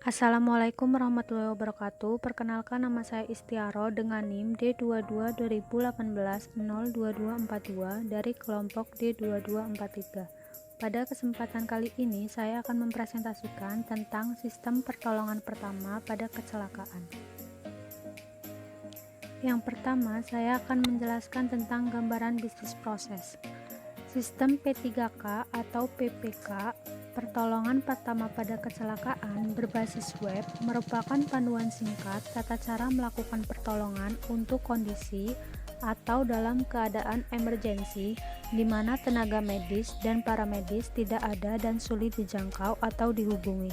Assalamualaikum warahmatullahi wabarakatuh. Perkenalkan, nama saya Istiaro dengan NIM D22 2018 02242 dari kelompok D2243. Pada kesempatan kali ini saya akan mempresentasikan tentang sistem pertolongan pertama pada kecelakaan. Yang pertama, saya akan menjelaskan tentang gambaran bisnis proses. Sistem P3K atau PPK, pertolongan pertama pada kecelakaan berbasis web, merupakan panduan singkat tata cara melakukan pertolongan untuk kondisi atau dalam keadaan emergensi di mana tenaga medis dan paramedis tidak ada dan sulit dijangkau atau dihubungi.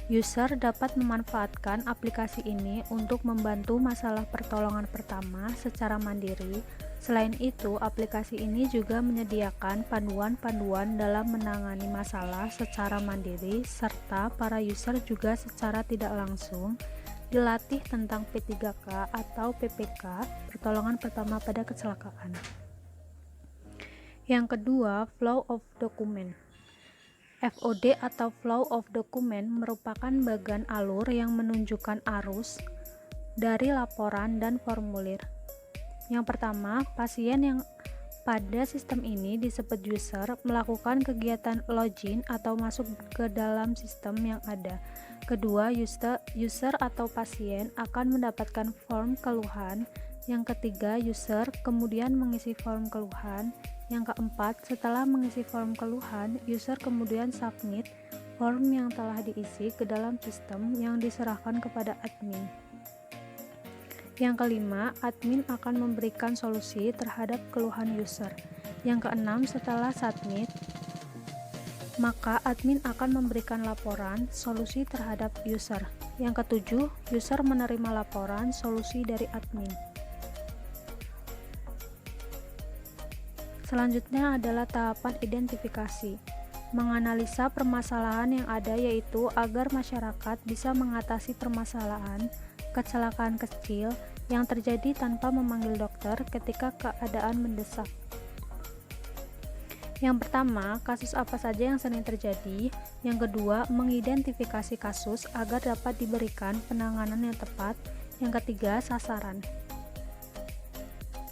User dapat memanfaatkan aplikasi ini untuk membantu masalah pertolongan pertama secara mandiri. Selain itu, aplikasi ini juga menyediakan panduan-panduan dalam menangani masalah secara mandiri, serta para user juga secara tidak langsung dilatih tentang P3K atau PPK, pertolongan pertama pada kecelakaan. Yang kedua, flow of document. FOD atau Flow of Document merupakan bagian alur yang menunjukkan arus dari laporan dan formulir. Yang pertama, pasien yang pada sistem ini disebut user melakukan kegiatan login atau masuk ke dalam sistem yang ada. Kedua, user atau pasien akan mendapatkan form keluhan. Yang ketiga, user kemudian mengisi form keluhan. Yang keempat, setelah mengisi form keluhan, user kemudian submit form yang telah diisi ke dalam sistem yang diserahkan kepada admin. Yang kelima, admin akan memberikan solusi terhadap keluhan user. Yang keenam, setelah submit, maka admin akan memberikan laporan solusi terhadap user. Yang ketujuh, user menerima laporan solusi dari admin. Selanjutnya adalah tahapan identifikasi. Menganalisa permasalahan yang ada, yaitu agar masyarakat bisa mengatasi permasalahan kecelakaan kecil yang terjadi tanpa memanggil dokter ketika keadaan mendesak. Yang pertama, kasus apa saja yang sering terjadi. Yang kedua, mengidentifikasi kasus agar dapat diberikan penanganan yang tepat. Yang ketiga, sasaran.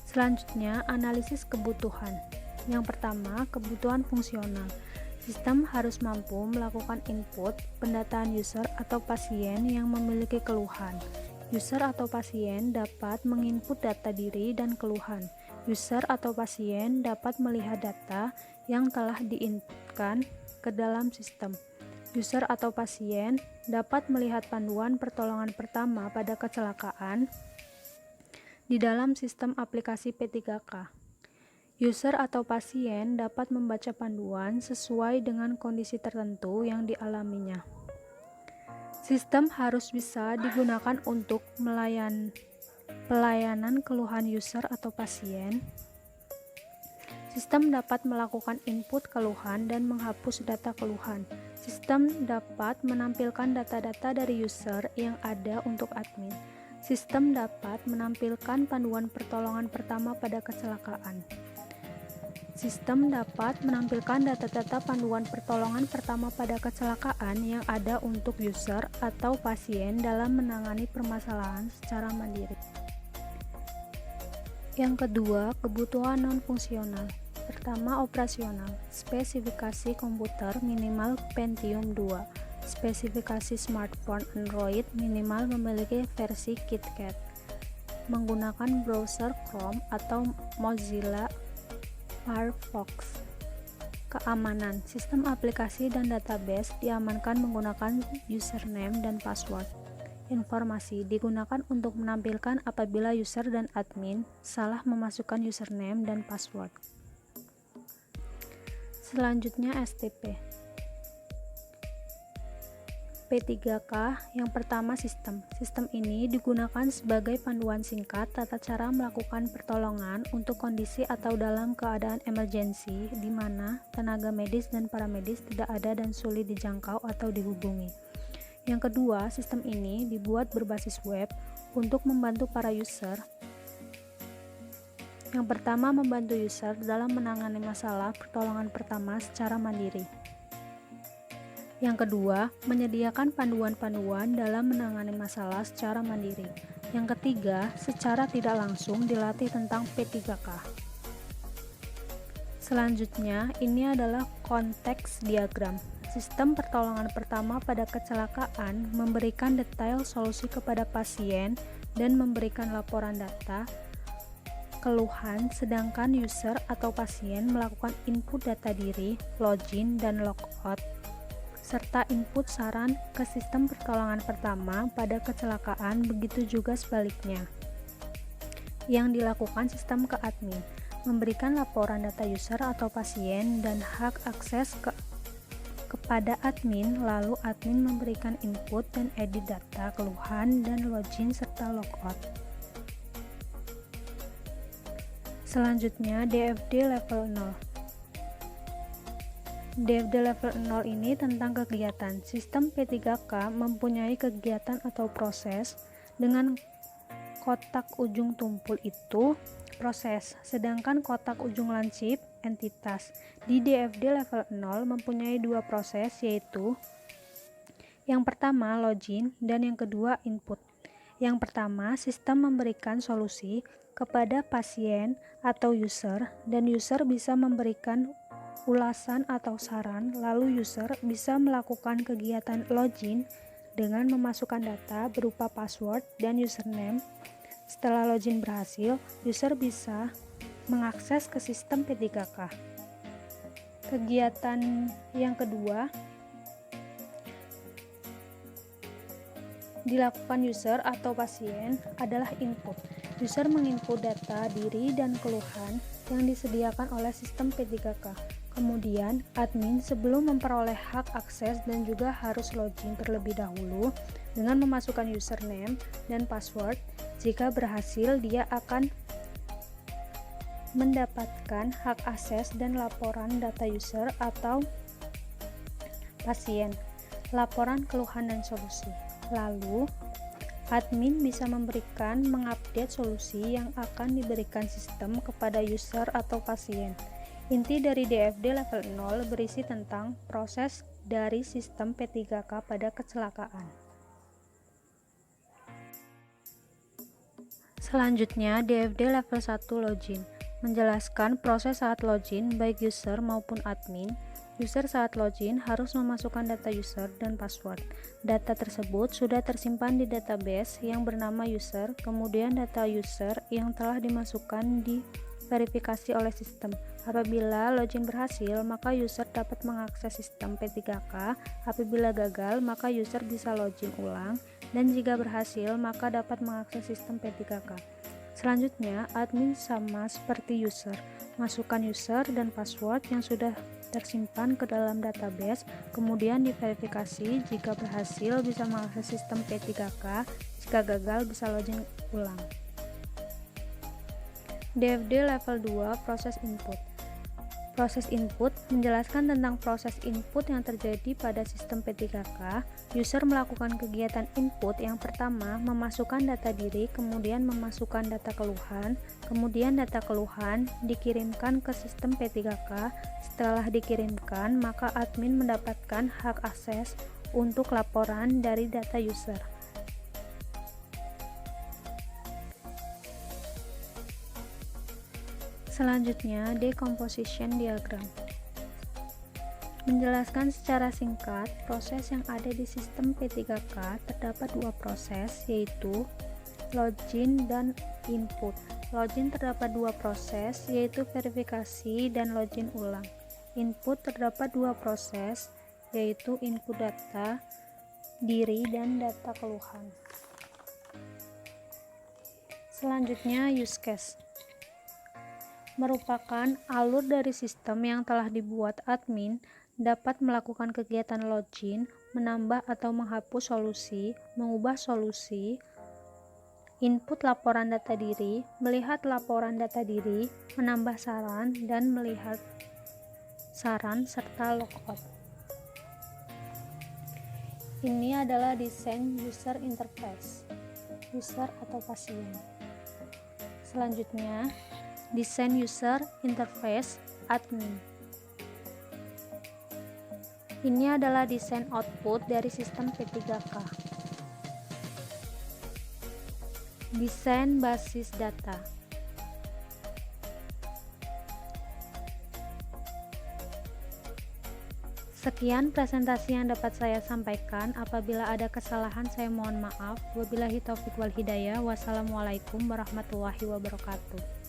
Selanjutnya, analisis kebutuhan. Yang pertama, kebutuhan fungsional. Sistem harus mampu melakukan input pendataan user atau pasien yang memiliki keluhan. User atau pasien dapat menginput data diri dan keluhan. User atau pasien dapat melihat data yang telah diinputkan ke dalam sistem. User atau pasien dapat melihat panduan pertolongan pertama pada kecelakaan di dalam sistem aplikasi P3K. User atau pasien dapat membaca panduan sesuai dengan kondisi tertentu yang dialaminya. Sistem harus bisa digunakan untuk pelayanan keluhan user atau pasien. Sistem dapat melakukan input keluhan dan menghapus data keluhan. Sistem dapat menampilkan data-data dari user yang ada untuk admin. Sistem dapat menampilkan panduan pertolongan pertama pada kecelakaan. Sistem dapat menampilkan data-data panduan pertolongan pertama pada kecelakaan yang ada untuk user atau pasien dalam menangani permasalahan secara mandiri. Yang kedua, kebutuhan non-fungsional. Pertama, operasional. Spesifikasi komputer minimal Pentium 2. Spesifikasi smartphone Android minimal memiliki versi KitKat. Menggunakan browser Chrome atau Mozilla Firefox. Keamanan. Sistem aplikasi dan database diamankan menggunakan username dan password. Informasi digunakan untuk menampilkan apabila user dan admin salah memasukkan username dan password. Selanjutnya, STP. P3K. Yang pertama, sistem. Sistem ini digunakan sebagai panduan singkat tata cara melakukan pertolongan untuk kondisi atau dalam keadaan emergensi di mana tenaga medis dan paramedis tidak ada dan sulit dijangkau atau dihubungi. Yang kedua, sistem ini dibuat berbasis web untuk membantu para user. Yang pertama, membantu user dalam menangani masalah pertolongan pertama secara mandiri. Yang kedua, menyediakan panduan-panduan dalam menangani masalah secara mandiri. Yang ketiga, secara tidak langsung dilatih tentang P3K. Selanjutnya, ini adalah konteks diagram. Sistem pertolongan pertama pada kecelakaan memberikan detail solusi kepada pasien dan memberikan laporan data keluhan, sedangkan user atau pasien melakukan input data diri, login, dan logout, serta input saran ke sistem pertolongan pertama pada kecelakaan. Begitu juga sebaliknya. Yang dilakukan sistem ke admin, memberikan laporan data user atau pasien dan hak akses kepada admin, lalu admin memberikan input dan edit data keluhan dan login serta logout. Selanjutnya, DFD level 0. DFD level 0 ini tentang kegiatan. Sistem P3K mempunyai kegiatan atau proses dengan kotak ujung tumpul itu proses, sedangkan kotak ujung lancip entitas. Di DFD level 0 mempunyai dua proses, yaitu yang pertama login dan yang kedua input. Yang pertama, sistem memberikan solusi kepada pasien atau user, dan user bisa memberikan ulasan atau saran, lalu user bisa melakukan kegiatan login dengan memasukkan data berupa password dan username. Setelah login berhasil, user bisa mengakses ke sistem P3K. Kegiatan yang kedua dilakukan user atau pasien adalah input. User menginput data diri dan keluhan yang disediakan oleh sistem P3K. Kemudian, admin sebelum memperoleh hak akses dan juga harus login terlebih dahulu dengan memasukkan username dan password. Jika berhasil, dia akan mendapatkan hak akses dan laporan data user atau pasien, laporan keluhan dan solusi. Lalu, admin bisa mengupdate solusi yang akan diberikan sistem kepada user atau pasien. Inti dari DFD level 0 berisi tentang proses dari sistem P3K pada kecelakaan. Selanjutnya, DFD level 1 login menjelaskan proses saat login baik user maupun admin. User saat login harus memasukkan data user dan password. Data tersebut sudah tersimpan di database yang bernama user, kemudian data user yang telah dimasukkan diverifikasi oleh sistem. Apabila login berhasil, maka user dapat mengakses sistem P3K. Apabila gagal, maka user bisa login ulang, dan jika berhasil, maka dapat mengakses sistem P3K. Selanjutnya, admin sama seperti user, masukkan user dan password yang sudah tersimpan ke dalam database, kemudian diverifikasi. Jika berhasil, bisa mengakses sistem P3K. Jika gagal, bisa login ulang. DFD level 2 proses input. Proses input menjelaskan tentang proses input yang terjadi pada sistem P3K. User melakukan kegiatan input yang pertama, memasukkan data diri, kemudian memasukkan data keluhan, kemudian data keluhan dikirimkan ke sistem P3K. Setelah dikirimkan, maka admin mendapatkan hak akses untuk laporan dari data user. Selanjutnya, decomposition diagram menjelaskan secara singkat proses yang ada di sistem P3K. Terdapat dua proses, yaitu login dan input. Login terdapat dua proses, yaitu verifikasi dan login ulang. Input terdapat dua proses, yaitu input data diri dan data keluhan. Selanjutnya, use case merupakan alur dari sistem yang telah dibuat admin dapat melakukan kegiatan login, menambah atau menghapus solusi, mengubah solusi, input laporan data diri, melihat laporan data diri, menambah saran, dan melihat saran, serta logout. Ini adalah desain user interface, user atau pasien. Selanjutnya, desain user interface admin. Ini adalah desain output dari sistem P3K. Desain basis data. Sekian presentasi yang dapat saya sampaikan. Apabila ada kesalahan, saya mohon maaf. Wabillahi taufik wal hidayah. Wassalamualaikum warahmatullahi wabarakatuh.